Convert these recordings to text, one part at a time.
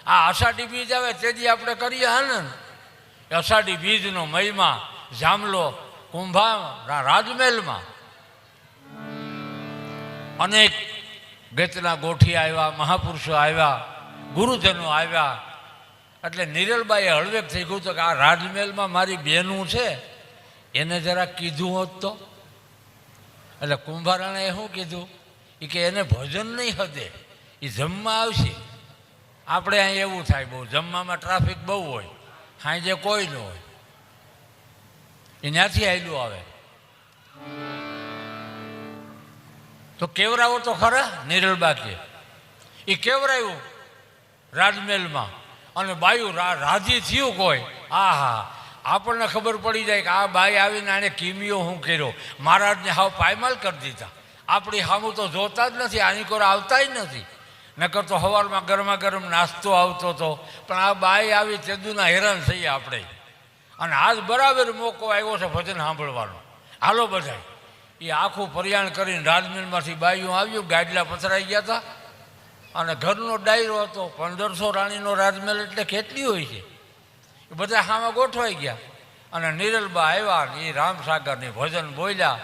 આ અષાઢી બીજ આવે તેથી આપણે કરીએ હનન. અષાઢી બીજનો મહિમા જામલો કુંભા રાજમહેલમાં અનેક ગેતના ગોઠી આવ્યા, મહાપુરુષો આવ્યા, ગુરુજનો આવ્યા. એટલે નિરલબાઈએ હળવેક થઈ ગયું તો કે આ રાજમહેલમાં મારી બહેનું છે એને જરા કીધું હોત તો. એટલે કુંભારાણે શું કીધું એ કે એને ભજન નહીં હદે, એ જમવા આવશે. આપણે અહીં એવું થાય, બહુ જમવામાં ટ્રાફિક બહુ હોય, સાંજે કોઈ ન હોય, એ ત્યાંથી આવેલું આવે તો કેવરાવો તો ખરા. નિરલબા કે એ કેવરાયું રાજમહેલમાં અને બાયું રાજી થયું કોઈ. હા આપણને ખબર પડી જાય કે આ બાઈ આવીને આને કિમિયો શું કર્યો, મહારાજને હાવ પાયમાલ કરી દીધા. આપણી સામું તો જોતા જ નથી, આની કોર આવતા જ નથી. નકર તો સવારમાં ગરમા ગરમ નાસ્તો આવતો હતો, પણ આ બાઈ આવી તેદુના હેરાન થઈએ આપણે. અને આજ બરાબર મોકો આવ્યો છે ભજન સાંભળવાનો. હાલો બધાય. એ આખું પરિયાણ કરીને રાજમહેલમાંથી બાઈઓ આવ્યું, ગાડલા પથરાઈ ગયા હતા અને ઘરનો ડાયરો હતો. 1500 રાણીનો રાજમહેલ એટલે કેટલી હોય છે. એ બધા સામે ગોઠવાઈ ગયા અને નિરલબા આવ્યા. એ રામસાગરની ભજન બોલ્યા.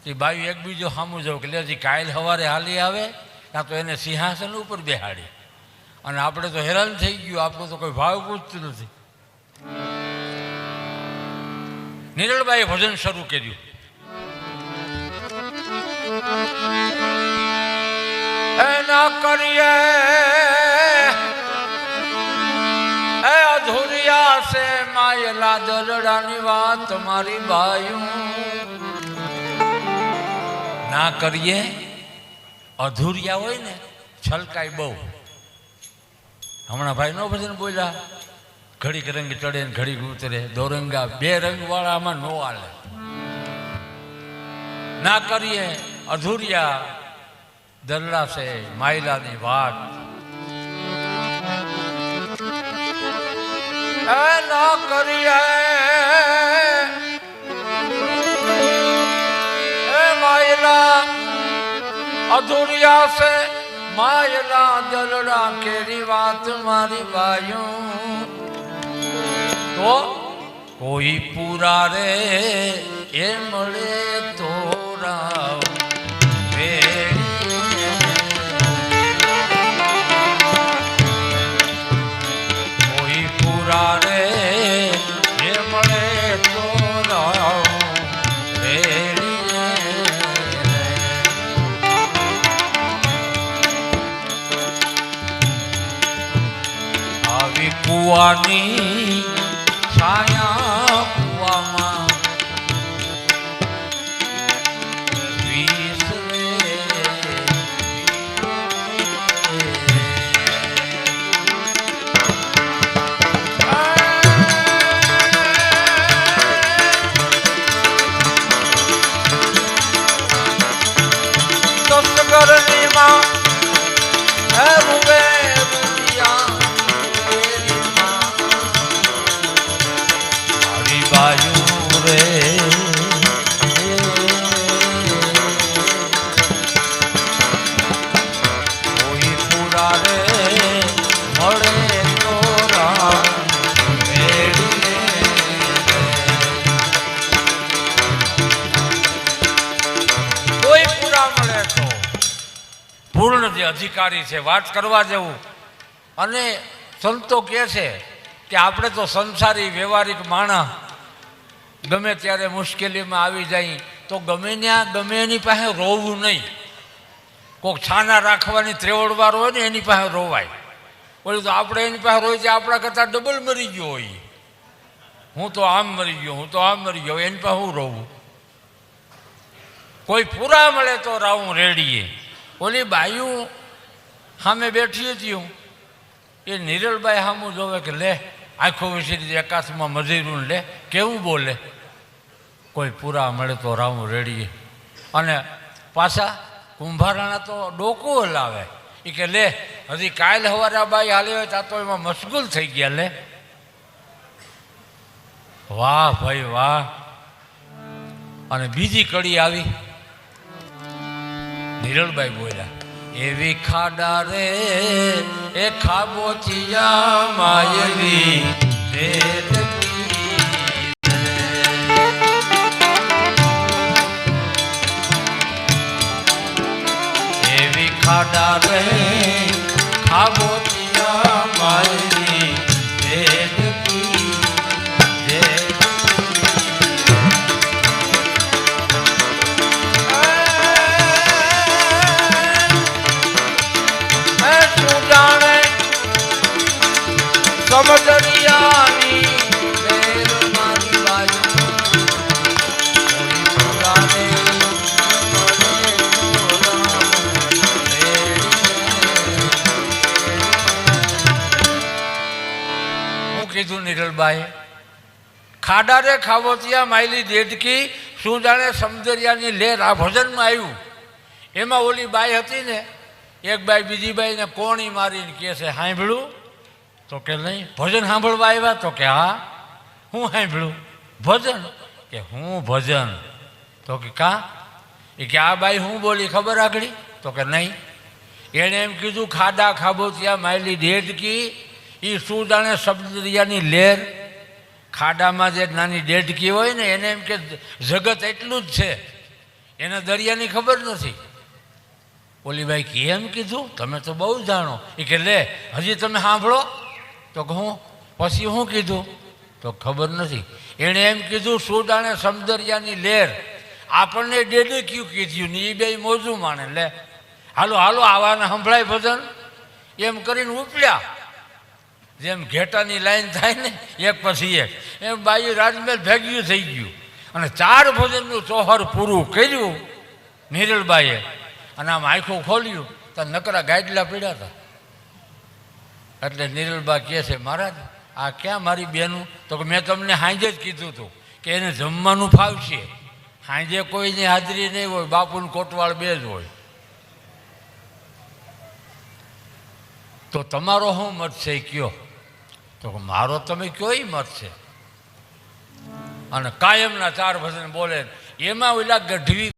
એ બાઈ એકબીજો સામું જવું કે લેજી કાલ સવારે હાલી આવે ત્યાં તો એને સિંહાસન ઉપર બેહાડી. અને આપણે તો હેરાન થઈ ગયું, આપણું તો કોઈ ભાવ પૂછતું નથી. નિરલબાઈએ ભજન શરૂ કર્યું. એના કરીએ એ અધૂરિયા છે માયલા દલડાની વાત મારી બાયું. ના કરીએ અધૂરિયા હોય ને છલકાય બહુ. હમણાં ભાઈ નો ભજન બોલ્યા, ઘડીક રંગ ચડે ને ઘડીક ઉતરે, દોરંગા બે રંગવાળા આમાં નો હાલે. ના કરીએ અધૂરિયા દલડા છે માયલાની વાત. ના કરીએ એ માયલા અધૂરિયા છે માયલા દલડા કેરી વાત મારી બાયું. તો કોઈ પૂરા રે એ મળે તો રાવ કોઈ પૂરા રે એ મળે તો રાવ આવી કુવાની છાયા કુવામાં અધિકારી છે વાત કરવા જેવું. અને સંતો કહે છે કે આપણે તો સંસારી વ્યવહારિક માણસ ગમે ત્યારે મુશ્કેલીમાં આવી જાય તો ગમે ત્યાં ગમે એની પાસે રોવું નહીં. કોઈક છાના રાખવાની ત્રેવડવાર હોય ને એની પાસે રોવાય. બોલું તો આપણે એની પાસે રોય છે આપણા કરતાં ડબલ મરી ગયો હોય. હું તો આમ મરી ગયો, હું તો આમ મરી ગયો, એની પાસે હું રોવું. કોઈ પૂરા મળે તો રાવું રેડીએ. ઓલી બાયું સામે બેઠી હતી હું, એ નિરલબાઈ સામું જોવે કે લે આખો વિશે એકાશમાં મજૂરું લે કેવું બોલે. કોઈ પૂરા મળે તો રાવું રેડીએ. અને પાછા કુંભારાણા તો ડોકું હલાવે. એ કે લે હજી કાલ સવારે આ બાઈ હાલી હોય ત્યાં તો એમાં મશગુલ થઈ ગયા. લે વાહ ભાઈ વાહ. અને બીજી કડી આવી. નિરલબાઈ બોલ્યા એવી ખાડા રે એ ખાબોચિયા માયલી એવી ખાડા રે ખાબોચિયા માયલી સમદરિયાની લેર મારી બાજુ ઓલી પુરાને હું કીધું નિરલબાઈ ખાડા રે ખાબોચિયા માયલી દેડકી શું જાણે સમદરિયાની લેર આ ભજનમાં આવ્યું એમાં ઓલી બાઈ હતી ને એક બાઈ બીજી બાઈને કોણી મારીને કહે છે સાંભળ્યું તો કે નહીં ભજન સાંભળવા આવ્યા તો કે હા હું સાંભળ્યું ભજન કે હું ભજન તો કે કા એ કે આ બાઈ હું બોલી ખબર આગળ તો કે નહીં એણે એમ કીધું ખાડા ખાબોચિયા માયલી દેડકી એ શું જાણે સમદરિયાની લેર ખાડામાં જે નાની દેડકી હોય ને એને એમ કે જગત એટલું જ છે એને દરિયાની ખબર નથી ઓલી બાઈ કેમ કીધું તમે તો બહુ જાણો એ કે લે હજી તમે સાંભળો તો કે હું પછી શું કીધું તો ખબર નથી એણે એમ કીધું શું જાણે સમદરિયાની લેર આપણને ડેડક્યું કીધું ને એ બે મોજું માણે લે હાલો હાલો આવાને સંભળાય ભજન એમ કરીને ઉપડ્યા જેમ ઘેટાની લાઈન થાય ને એક પછી એક એમ બાઈ રાજમહેલ ભેગ્યું થઈ ગયું અને 4 ભજનનું ચોહર પૂરું કર્યું નિરલબાઈએ અને આમ આંખો ખોલ્યું તો નકરા ગાડલા પીડ્યા હતા એટલે નિરલબા કહે છે મહારાજ આ ક્યાં મારી બેનું તો કે મેં તમને સાંજે જ કીધું હતું કે એને જમવાનું ફાવશે સાંજે કોઈની હાજરી નહીં હોય બાપુને કોટવાળ બે જ હોય તો તમારો શું મત છે કયો તો મારો તમે કયો મત છે અને કાયમના 4 ભજન બોલે એમાં ઓલા ગઢવી